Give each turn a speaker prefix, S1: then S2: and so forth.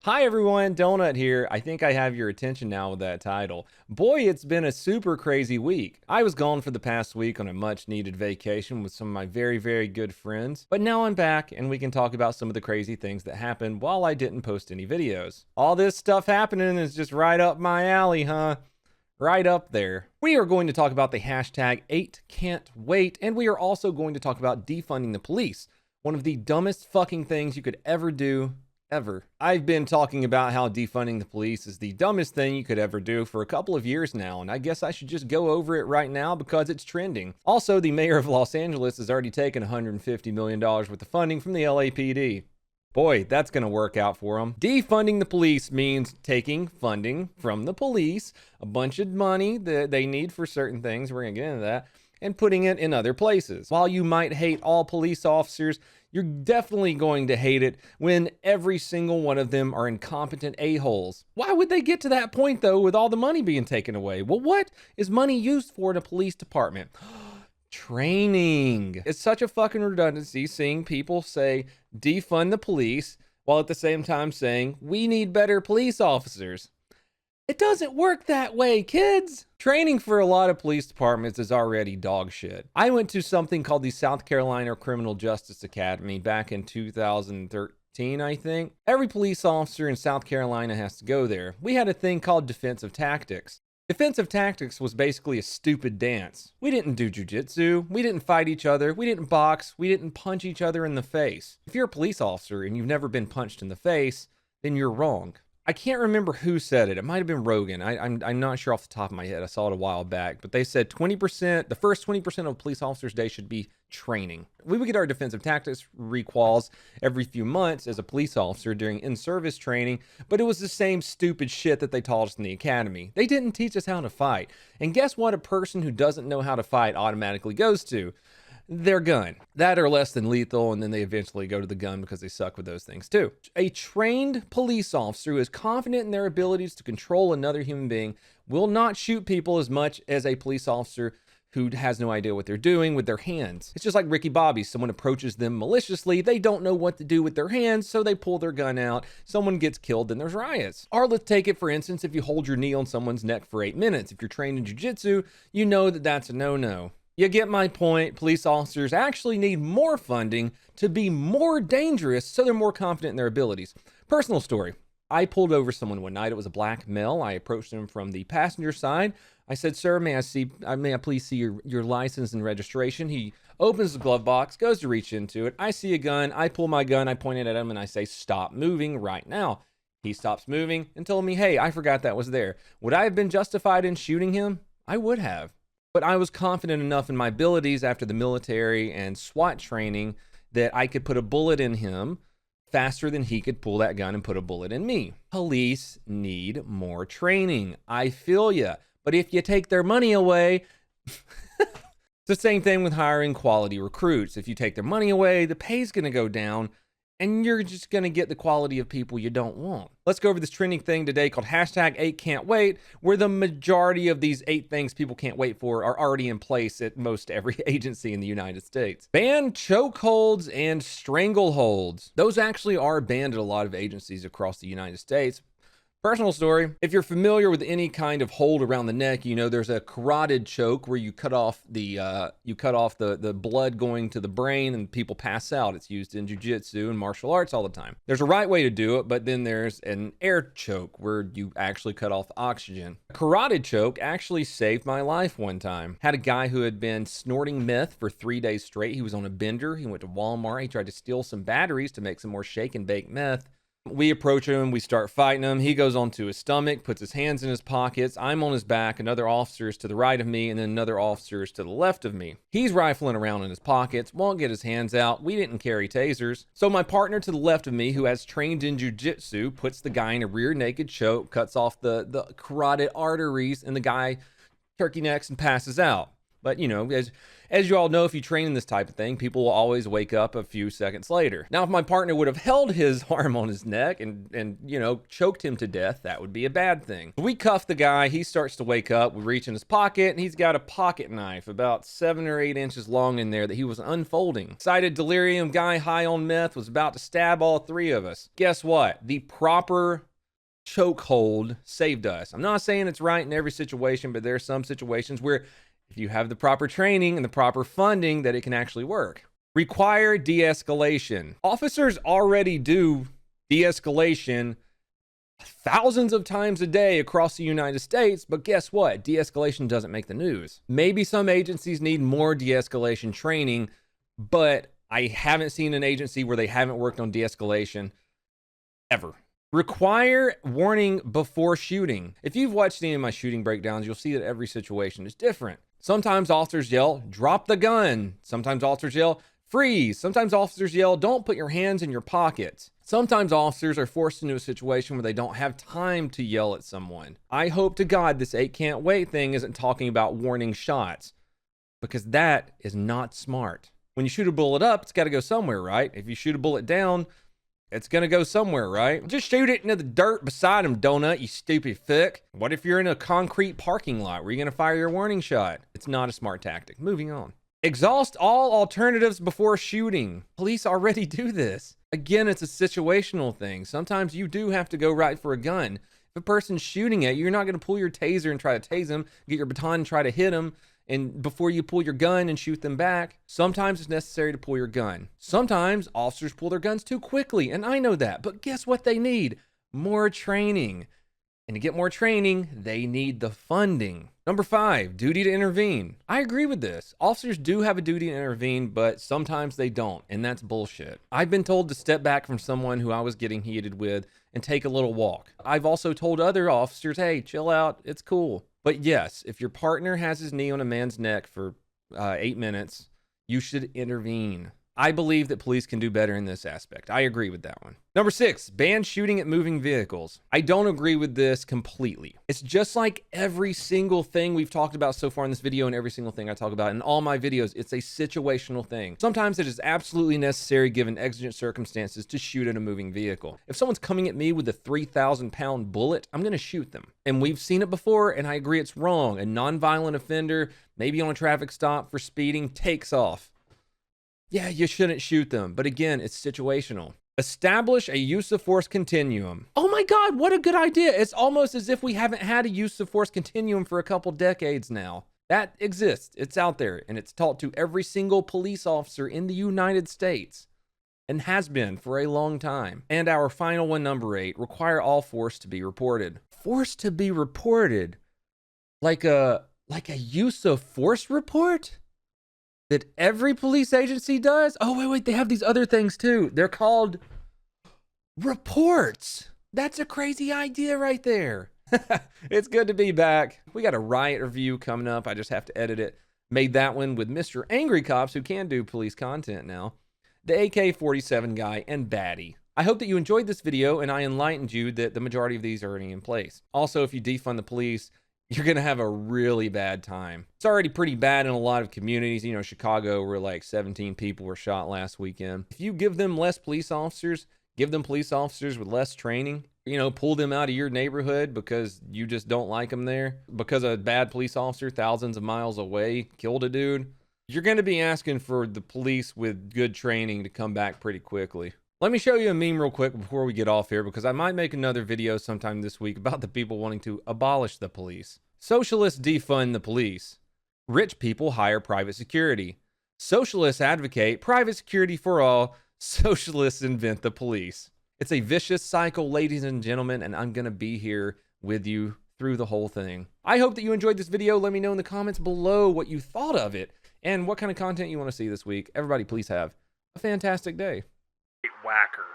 S1: Hi everyone, Donut here. I think I have your attention now with that title. Boy, it's been a super crazy week. I was gone for the past week on a much needed vacation with some of my very good friends, but now I'm back and we can talk about some of the crazy things that happened while I didn't post any videos. All this stuff happening is just right up my alley, huh? Right up there. We are going to talk about the hashtag 8can'twait, and we are also going to talk about defunding the police. One of the dumbest fucking things you could ever do. Ever. I've been talking about how defunding the police is the dumbest thing you could ever do for a couple of years now, and I guess I should just go over it right now because it's trending. Also, the mayor of Los Angeles has already taken $150 million worth of funding from the LAPD. Boy, that's going to work out for them. Defunding the police means taking funding from the police, a bunch of money that they need for certain things, we're going to get into that, and putting it in other places. While you might hate all police officers, you're definitely going to hate it when every single one of them are incompetent a-holes. Why would they get to that point, though, with all the money being taken away? Well, what is money used for in a police department? Training. It's such a fucking redundancy seeing people say defund the police while at the same time saying we need better police officers. It doesn't work that way, kids. Training for a lot of police departments is already dog shit. I went to something called the South Carolina Criminal Justice Academy back in 2013, I think. Every police officer in South Carolina has to go there. We had a thing called defensive tactics. Defensive tactics was basically a stupid dance. We didn't do jujitsu, we didn't fight each other, we didn't box, we didn't punch each other in the face. If you're a police officer and you've never been punched in the face, then you're wrong. I can't remember who said it. It might have been Rogan. I'm not sure off the top of my head. I saw it a while back, but they said 20%, the first 20% of a police officer's day should be training. We would get our defensive tactics requals every few months as a police officer during in-service training, but it was the same stupid shit that they taught us in the academy. They didn't teach us how to fight. And guess what a person who doesn't know how to fight automatically goes to? Their gun. That or less than lethal, and then they eventually go to the gun because they suck with those things too. A trained police officer who is confident in their abilities to control another human being will not shoot people as much as a police officer who has no idea what they're doing with their hands. It's just like Ricky Bobby. Someone approaches them maliciously, they don't know what to do with their hands, so they pull their gun out. Someone gets killed, then there's riots. Or let's take it for instance, if you hold your knee on someone's neck for 8 minutes. If you're trained in jiu-jitsu, you know that that's a no-no. You get my point. Police officers actually need more funding to be more dangerous so they're more confident in their abilities. Personal story. I pulled over someone one night. It was a black male. I approached him from the passenger side. I said, "Sir, may I please see your license and registration?" He opens the glove box, goes to reach into it. I see a gun. I pull my gun. I point it at him and I say, "Stop moving right now." He stops moving and told me, "Hey, I forgot that was there." Would I have been justified in shooting him? I would have. But I was confident enough in my abilities after the military and SWAT training that I could put a bullet in him faster than he could pull that gun and put a bullet in me. Police need more training. I feel ya. But if you take their money away, it's the same thing with hiring quality recruits. If you take their money away, the pay's going to go down and you're just going to get the quality of people you don't want. Let's go over this trending thing today called hashtag 8can'twait, where the majority of these 8 things people can't wait for are already in place at most every agency in the United States. Ban chokeholds and strangleholds. Those actually are banned at a lot of agencies across the United States. Personal story, if you're familiar with any kind of hold around the neck, you know there's a carotid choke where you cut off the blood going to the brain and people pass out. It's used in jiu-jitsu and martial arts all the time. There's a right way to do it, but then there's an air choke where you actually cut off the oxygen. A carotid choke actually saved my life one time. Had a guy who had been snorting meth for 3 days straight. He was on a bender. He went to Walmart. He tried to steal some batteries to make some more shake and bake meth. We approach him, we start fighting him. He goes onto his stomach, puts his hands in his pockets. I'm on his back, another officer is to the right of me, and then another officer is to the left of me. He's rifling around in his pockets, won't get his hands out. We didn't carry tasers. So my partner to the left of me, who has trained in jiu-jitsu, puts the guy in a rear naked choke, cuts off the carotid arteries, and the guy turkey necks and passes out. But, you know, as you all know, if you train in this type of thing, people will always wake up a few seconds later. Now, if my partner would have held his arm on his neck and you know, choked him to death, that would be a bad thing. We cuff the guy. He starts to wake up. We reach in his pocket, and he's got a pocket knife about 7 or 8 inches long in there that he was unfolding. Excited delirium guy high on meth was about to stab all 3 of us. Guess what? The proper chokehold saved us. I'm not saying it's right in every situation, but there are some situations where if you have the proper training and the proper funding, that it can actually work. Require de-escalation. Officers already do de-escalation thousands of times a day across the United States, but guess what? De-escalation doesn't make the news. Maybe some agencies need more de-escalation training, but I haven't seen an agency where they haven't worked on de-escalation ever. Require warning before shooting. If you've watched any of my shooting breakdowns, you'll see that every situation is different. Sometimes officers yell, drop the gun. Sometimes officers yell, freeze. Sometimes officers yell, don't put your hands in your pockets. Sometimes officers are forced into a situation where they don't have time to yell at someone. I hope to God this 8 can't wait thing isn't talking about warning shots, because that is not smart. When you shoot a bullet up, it's got to go somewhere, right? If you shoot a bullet down, it's going to go somewhere, right? Just shoot it into the dirt beside him, donut, you stupid fuck. What if you're in a concrete parking lot? Where are you going to fire your warning shot? It's not a smart tactic. Moving on. Exhaust all alternatives before shooting. Police already do this. Again, it's a situational thing. Sometimes you do have to go right for a gun. If a person's shooting at you, you're not going to pull your taser and try to tase them, get your baton and try to hit them, and before you pull your gun and shoot them back. Sometimes it's necessary to pull your gun. Sometimes officers pull their guns too quickly, and I know that, but guess what they need? More training. And to get more training, they need the funding. Number 5, duty to intervene. I agree with this. Officers do have a duty to intervene, but sometimes they don't, and that's bullshit. I've been told to step back from someone who I was getting heated with and take a little walk. I've also told other officers, hey, chill out, it's cool. But yes, if your partner has his knee on a man's neck for 8 minutes, you should intervene. I believe that police can do better in this aspect. I agree with that one. Number 6, ban shooting at moving vehicles. I don't agree with this completely. It's just like every single thing we've talked about so far in this video and every single thing I talk about in all my videos, it's a situational thing. Sometimes it is absolutely necessary given exigent circumstances to shoot at a moving vehicle. If someone's coming at me with a 3,000-pound bullet, I'm gonna shoot them. And we've seen it before, and I agree it's wrong. A nonviolent offender, maybe on a traffic stop for speeding, takes off. Yeah, you shouldn't shoot them, but again, it's situational. Establish a use of force continuum. Oh my God, what a good idea. It's almost as if we haven't had a use of force continuum for a couple decades now. That exists, it's out there, and it's taught to every single police officer in the United States, and has been for a long time. And our final one, number 8, require all force to be reported. Force to be reported? Like a use of force report? That every police agency does? Oh, wait, they have these other things too. They're called reports. That's a crazy idea right there. It's good to be back. We got a riot review coming up. I just have to edit it. Made that one with Mr. Angry Cops, who can do police content now, the AK-47 guy, and Batty. I hope that you enjoyed this video and I enlightened you that the majority of these are already in place. Also, if you defund the police, you're going to have a really bad time. It's already pretty bad in a lot of communities. You know, Chicago, where like 17 people were shot last weekend. If you give them less police officers, give them police officers with less training, you know, pull them out of your neighborhood because you just don't like them there, because a bad police officer thousands of miles away killed a dude, you're going to be asking for the police with good training to come back pretty quickly. Let me show you a meme real quick before we get off here, because I might make another video sometime this week about the people wanting to abolish the police. Socialists defund the police. Rich people hire private security. Socialists advocate private security for all. Socialists invent the police. It's a vicious cycle, ladies and gentlemen, and I'm going to be here with you through the whole thing. I hope that you enjoyed this video. Let me know in the comments below what you thought of it and what kind of content you want to see this week. Everybody, please have a fantastic day.
S2: Whacker.